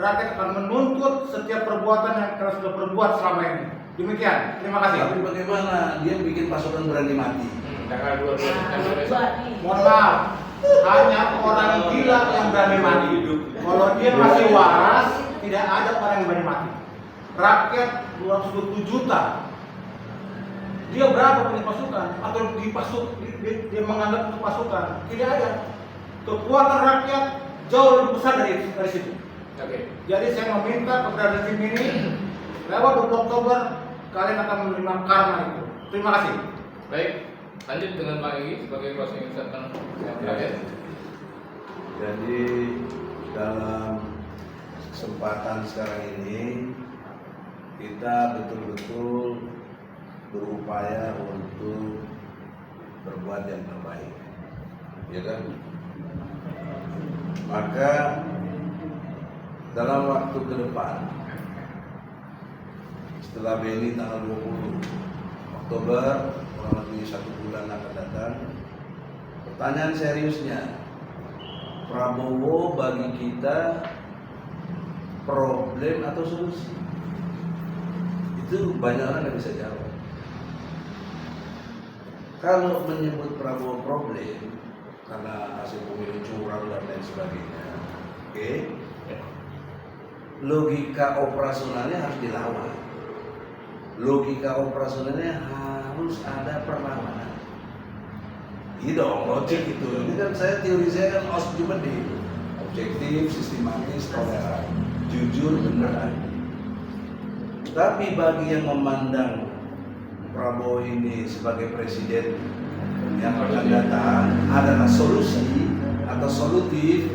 rakyat akan menuntut setiap perbuatan yang kalian sudah perbuat selama ini. Demikian, terima kasih. Tapi bagaimana dia bikin pasukan berani mati? Tanggal 22 Mohon maaf, hanya orang gila yang berani mati. Kalau dia masih waras, tidak ada orang yang berani mati. Rakyat 220 juta. Dia berapa punya pasukan? Atau dia menganggap itu pasukan? Tidak ada. Kekuatan rakyat jauh lebih besar dari situ. Oke. Jadi saya meminta kepada rezim ini, lewat 20 Oktober kalian akan menerima karma itu. Terima kasih. Baik, lanjut dengan Pak Egy sebagai closing statement yang terakhir. Jadi dalam kesempatan sekarang ini kita betul-betul berupaya untuk berbuat yang terbaik, ya kan? Maka dalam waktu ke depan, setelah Beni tanggal 20 Oktober, kurang lebih 1 bulan akan datang, pertanyaan seriusnya, Prabowo bagi kita problem atau solusi? Itu banyak orang yang bisa jawab. Kalau menyebut Prabowo problem karena hasil pemilu curang dan lain sebagainya, oke, logika operasionalnya harus dilawan. Logika operasionalnya harus ada perlawanan. Iya dong, logik itu. Ini kan teori saya kan objektif, sistematis, toleran, jujur, benar. Tapi bagi yang memandang Prabowo ini sebagai presiden yang akan datang adalah solusi atau solutif,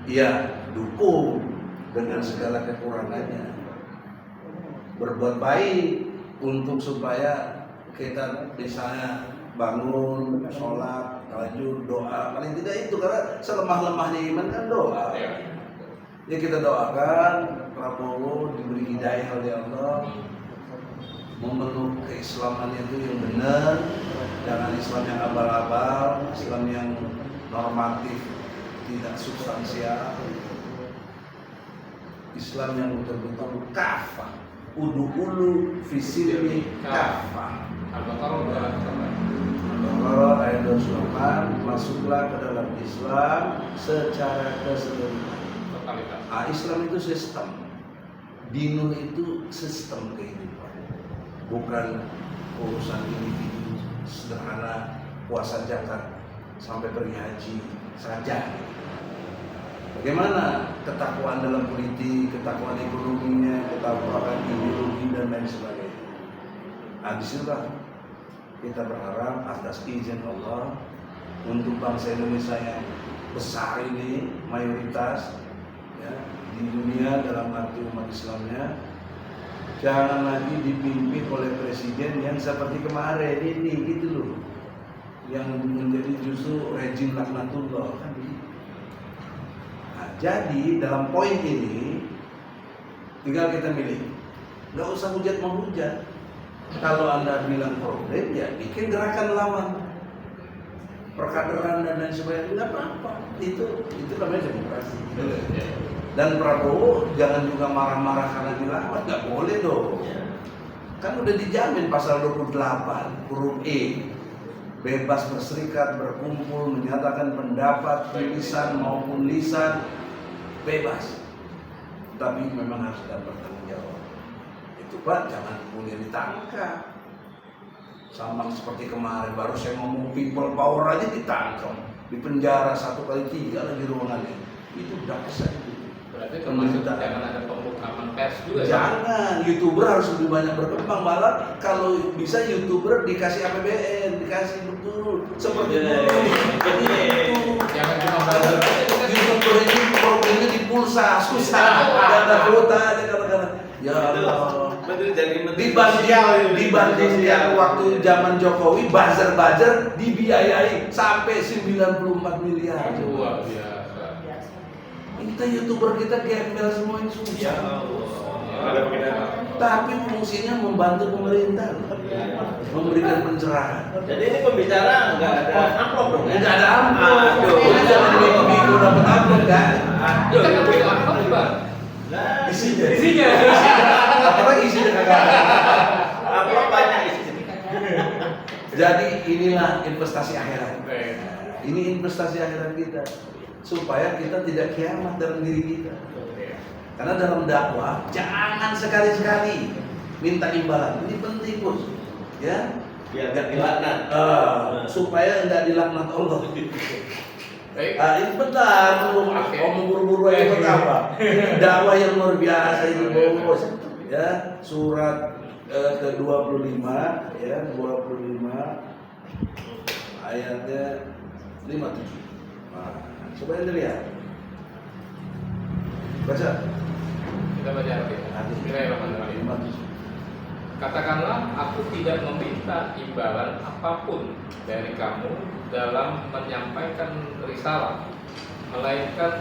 ya dukung dengan segala kekurangannya. Berbuat baik untuk supaya kita misalnya bangun, sholat, tahajud, doa, paling tidak itu, karena selemah-lemahnya iman kan doa. Ya kita doakan Prabowo diberi hidayah oleh Allah, memeluk keislamannya itu yang benar, jangan Islam yang abal-abal, Islam yang normatif, tidak substansial, Islam yang betul-betul kafah, ulu visibni kafah. Al-Baqarah ayat 28, masuklah ke dalam Islam secara keseluruhan. Islam itu sistem, dinul itu sistem kehidupan, bukan urusan individu sederhana puasa zakat sampai pergi haji saja. Bagaimana ketakwaan dalam politik, ketakwaan ekonominya, ketakwaan ideologi dan lain sebagainya. Disitulah kita berharap atas izin Allah untuk bangsa Indonesia yang besar ini, mayoritas ya, di dunia dalam arti umat Islamnya, jangan lagi dipimpin oleh presiden yang seperti kemarin ini gitu loh, yang menjadi justru rejim laknatullah kan. Jadi dalam poin ini tinggal kita milih, nggak usah hujat menghujat. Kalau Anda bilang problem, ya bikin gerakan lawan, perkaderan dan lain sebagainya, nggak apa-apa. Itu namanya demokrasi. Dan Prabowo jangan juga marah-marah karena dilawan, nggak boleh dong. Kan udah dijamin pasal 28 huruf E, bebas berserikat, berkumpul, menyatakan pendapat, tulisan maupun lisan, bebas. Tapi memang harus ada bertanggung jawab. Itu Pak, jangan kemudian ditangkap. Sama seperti kemarin baru saya ngomong people power aja ditangkap, di penjara 1x3 lagi ruangannya. Itu udah kesan. Berarti termasuk jangan ada pembukaan pers juga. Jangan, YouTuber harus lebih banyak berkembang. Malah kalau bisa YouTuber dikasih APBN, dikasih betul seperti itu. Jangan cuma belajar. YouTuber ini problemnya di pulsa, susah. Ada kuota aja kadang-kadang. Ya Allah. Dibanding yang waktu zaman Jokowi buzzer dibiayai sampai 94 miliar. Luar biasa. Kita YouTuber kita gembel semua ini susah. Tapi fungsinya membantu pemerintah, memberikan pencerahan. Jadi ini pembicara nggak ada amplop dong? Nggak ada amplop. Jangan minggu dapat amplop kan? Kita nggak amplop. isinya. Isinya. Apalagi isinya kagak ada. Amplop banyak isinya. Jadi inilah investasi akhirat. Baik. Ini investasi akhirat kita supaya kita tidak kiamat dalam diri kita. Karena dalam dakwah jangan sekali-sekali minta imbalan. Ini penting, Bos. Ya, Biar gak dilaknat. supaya enggak dilaknat Allah. Baik. Ini bentar, mau buru-buru aja buat apa? Ini dakwah yang luar biasa ini, Bos. Ya, surat ke-25 ya, 25 ayatnya 57. Nah, coba yang dilihat. Baca. Kita baca lagi. Bismillahirrahmanirrahim. 57. Katakanlah, aku tidak meminta imbalan apapun dari kamu dalam menyampaikan risalah, melainkan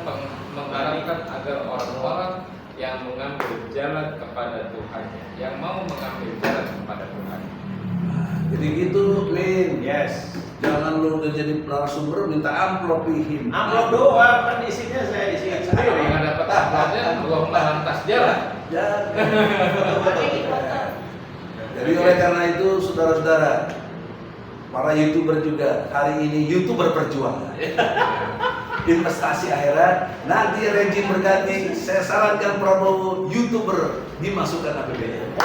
mengharapkan agar orang-orang yang mengambil jalan kepada Tuhannya, yang mau mengambil jalan kepada Tuhan. Jadi gitu, Min. Yes. Jangan lu udah jadi narasumber minta amplop ihim. Amplop doang kan isinya saya isikan Kalau sendiri. nggak dapat amplopnya, Allahumma lantas jalan. Jangan. Jadi oleh karena itu, saudara-saudara, para YouTuber juga hari ini YouTuber perjuangan. Investasi akhirat, nanti rejim berganti, saya sarankan Prabowo YouTuber dimasukkan APBN.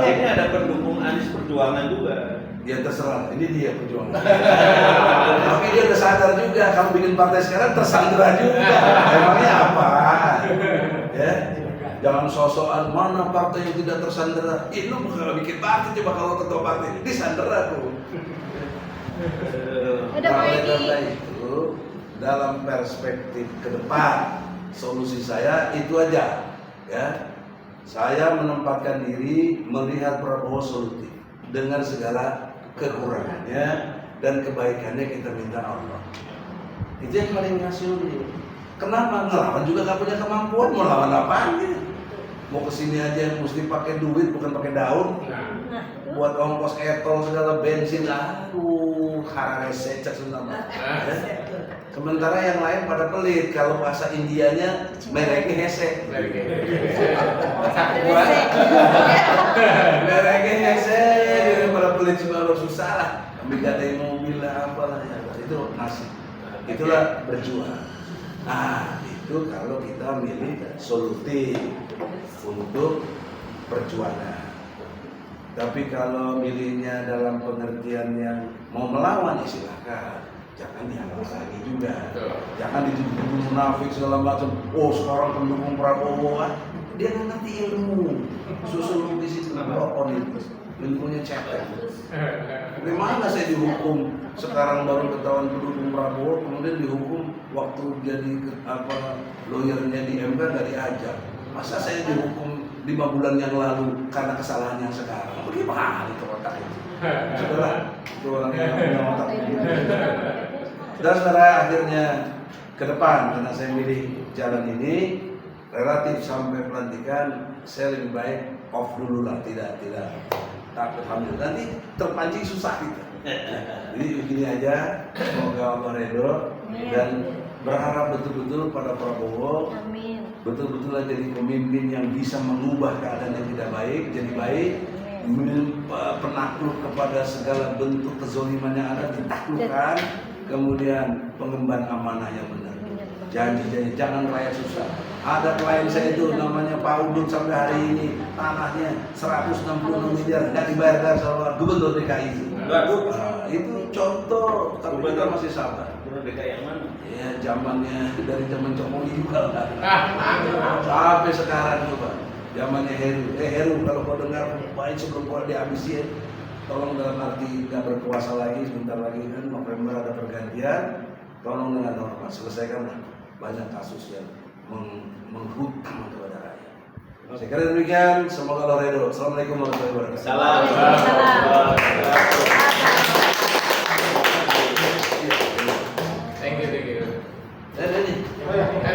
Ini ada pendukung Anies Perjuangan juga. Ya terserah, ini dia perjuangan. Tapi dia udah sadar juga kalau bikin partai sekarang tersandera juga. Emangnya apa? Ya, jangan sosokan mana partai yang tidak tersandera. Lu kalau bikin partai coba kalau ketua partai disandera tuh. Ada Pak Edi. Karena itu dalam perspektif ke depan solusi saya itu aja ya. Saya menempatkan diri melihat Prabowo solutif dengan segala kekurangannya dan kebaikannya kita minta Allah. Itu yang paling rasional. Kenapa? Ngelawan juga gak punya kemampuan, mau lawan apaan gitu. Mau kesini aja mesti pakai duit bukan pakai daun. Nah, Buat ongkos etol segala bensin, aduh, harus secak semua. Sementara yang lain pada pelit, kalau bahasa Indianya mereknya hese. Mereknya hese, pada pelit semua lo susah lah. Ambil gadai mobil lah, apalah ya, itu nasib. Itulah berjuang. Nah, itu kalau kita milih solutif untuk perjuangan. Tapi kalau milihnya dalam pengertian yang mau melawan, ya silakan. Jangan dihalang lagi juga. Jangan dituduh munafik segala macam. Oh, sekarang pendukung Prabowo, dia nggak ngerti ilmu. Susul di situ rokok itu, ilmunya cetek. Gimana saya dihukum sekarang baru ketahuan pendukung Prabowo, kemudian dihukum waktu jadi lawyernya di MK nggak diajak. Masa saya dihukum 5 bulan yang lalu karena kesalahan yang sekarang? Bagaimana itu otak itu? Saudara, itu orang yang punya otak. Dan saudara, akhirnya ke depan karena saya milih jalan ini relatif sampai pelantikan, saya lebih baik off dulu lah, tidak takut hamil. Nanti terpancing susah kita. Jadi begini aja, semoga Allah ridho dan berharap betul-betul pada Prabowo. Amin. Betul-betul jadi pemimpin yang bisa mengubah keadaan yang tidak baik jadi baik, penakluk kepada segala bentuk kezoliman yang ada ditaklukkan, kemudian pengemban amanah yang benar. Janji jangan rakyat susah. Ada klien saya itu namanya Pak Udut sampai hari ini tanahnya 166 miliar nggak dibayarkan sama Gubernur DKI. Itu contoh, tapi kita masih sabar. Gubernur DKI yang mana? Ya zamannya dari zaman Jokowi juga lah. Sampai sekarang juga zamannya Heru kalau kau dengar baik sebelum kau dihabisin, tolong dalam arti nggak berkuasa lagi, sebentar lagi kan November ada pergantian, tolong dengan hormat selesaikanlah banyak kasus yang menghutang kepada rakyat. Saya kira demikian, semoga Allah ridho. Assalamualaikum warahmatullahi wabarakatuh. Salam.